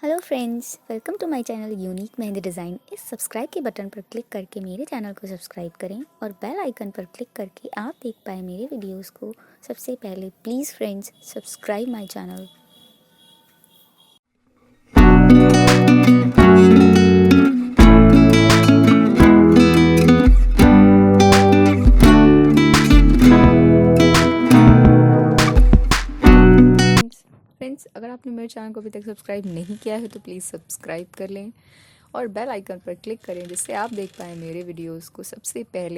Hello friends, welcome to my channel unique mehndi design. इस subscribe के button पर click करके मेरे चैनल को सब्सक्राइब करें और बेल आइकन पर क्लिक करके आप देख पाएँ मेरे वीडियोस को सबसे पहले। Please friends, subscribe my channel. Friends, अगर आपने मेरे चैनल को अभी तक सब्सक्राइब नहीं किया है तो प्लीज़ सब्सक्राइब कर लें और बेल आइकन पर क्लिक करें जिससे आप देख पाएँ मेरे वीडियोस को सबसे पहले।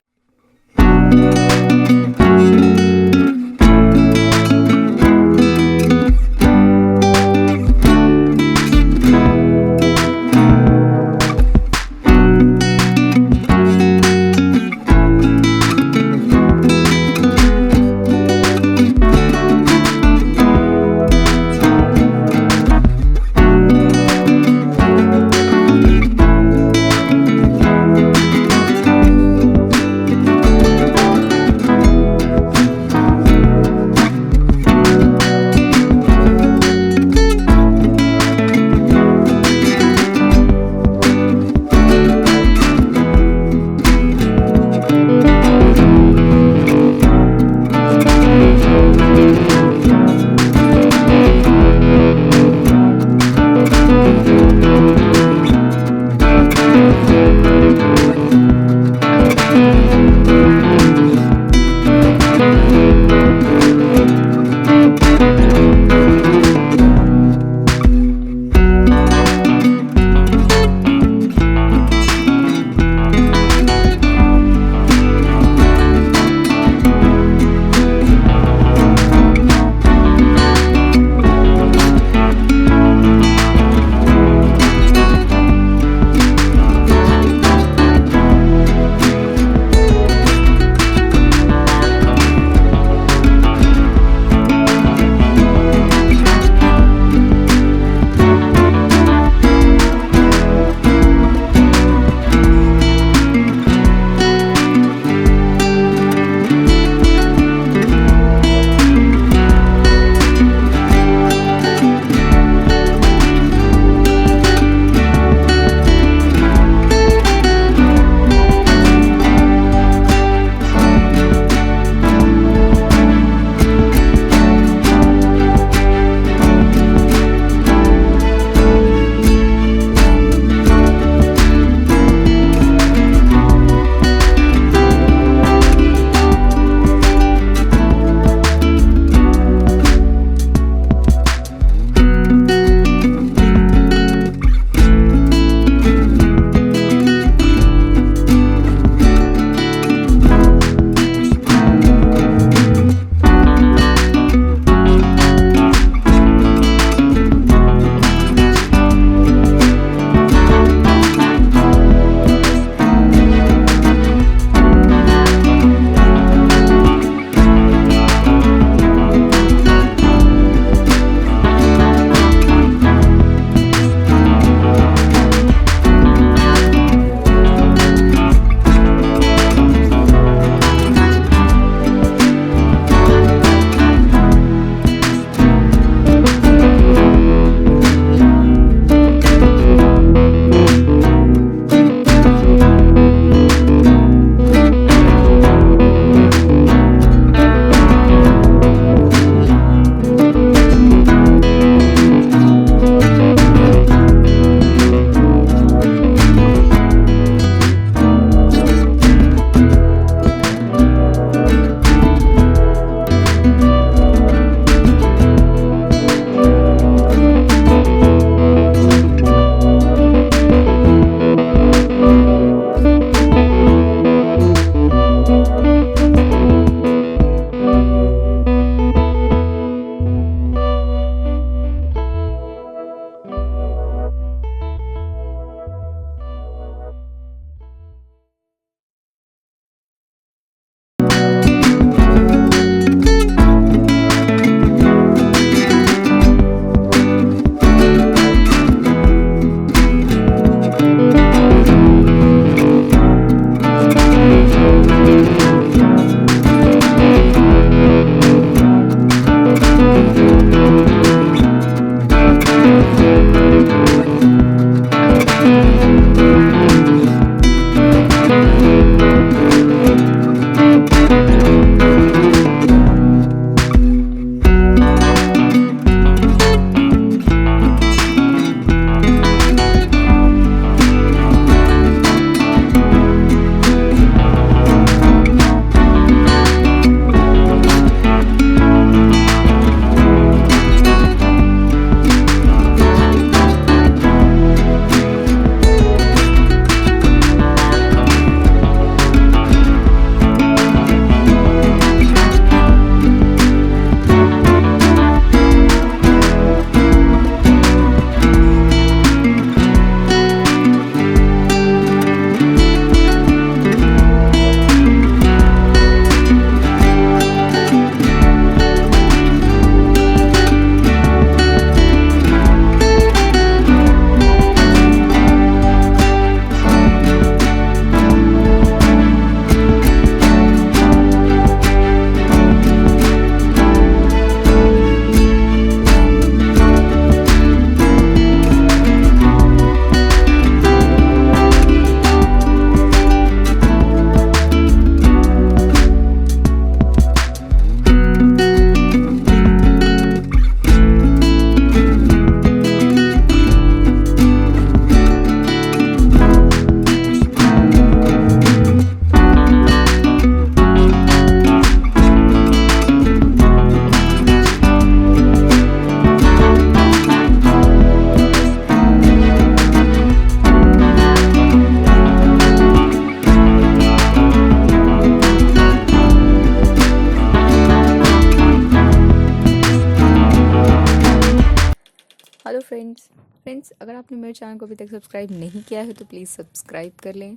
फ्रेंड्स, अगर आपने मेरे चैनल को अभी तक सब्सक्राइब नहीं किया है तो प्लीज़ सब्सक्राइब कर लें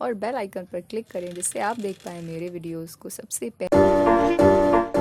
और बेल आइकन पर क्लिक करें जिससे आप देख पाएँ मेरे वीडियोज़ को सबसे पहले।